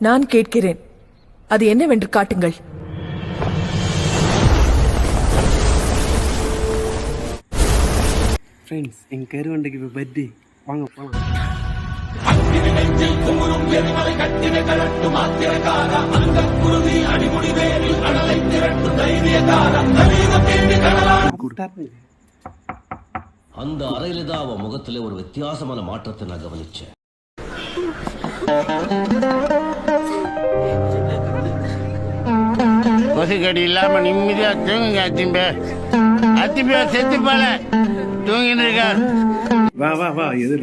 நான் கேட்கிறேன், அது என்னவென்று காட்டுங்கள். ஃப்ரெண்ட்ஸ், எங்க கருவண்டைக்கு இப்போ பர்த்டே, வாங்க போலாம். அந்த அறையில தான் அவன் முகத்துல ஒரு வித்தியாசமான மாற்றத்தை நான் கவனிச்சேன். கொசுக்கடி இல்லாம நிம்மதியா தூங்குங்க. அத்திம்பே செத்து போல தூங்கிட்டு இருக்கார். வா வா வா, எதுல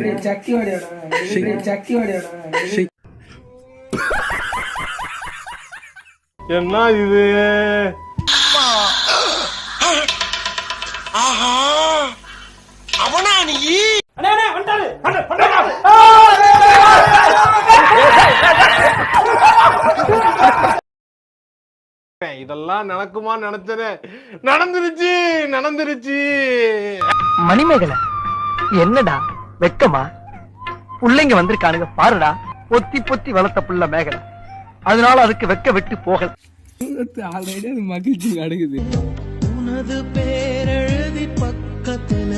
என்ன இது? அவனா நீ? இதெல்லாம் நடக்குமா நினைச்சனே, நடந்துருச்சு. மணிமேகலை, என்னடா வெக்கமா? புள்ளைங்க வந்திருக்கானுங்க பாருடா. பொத்தி பொத்தி வளர்த்த புள்ள மேகலை, அதனால அதுக்கு வெக்க விட்டு போகல. ஆல்ரெடி அது மகிழ்ச்சி நடக்குது. உனது பேரெழுதி பக்கத்துல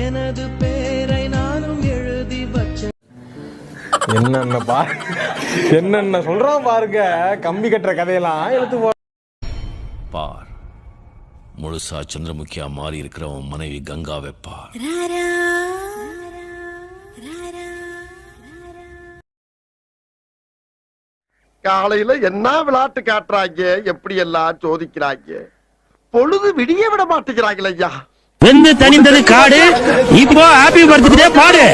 எனது பேரை நானும் எழுதி வச்ச. என்னென்ன சொல்றான் பாருங்க. கம்பி கட்டுற கதையெல்லாம் எழுத்து பார், முழுசா சந்திரமுகியா மாறி இருக்கிறவன் மனைவி கங்காவை பார். காலையில என்ன விளையாட்டு காட்டுறாங்க, எப்படி எல்லாம் சோதிக்கிறாங்க. பொழுது விடிய விட மாட்டேங்கிறாங்களே ஐயா. வெந்து தனிந்தது காடு, இப்போ ஹாப்பி பர்த்டே பாடு.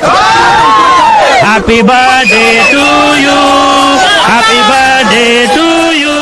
Happy birthday to you, happy birthday to you.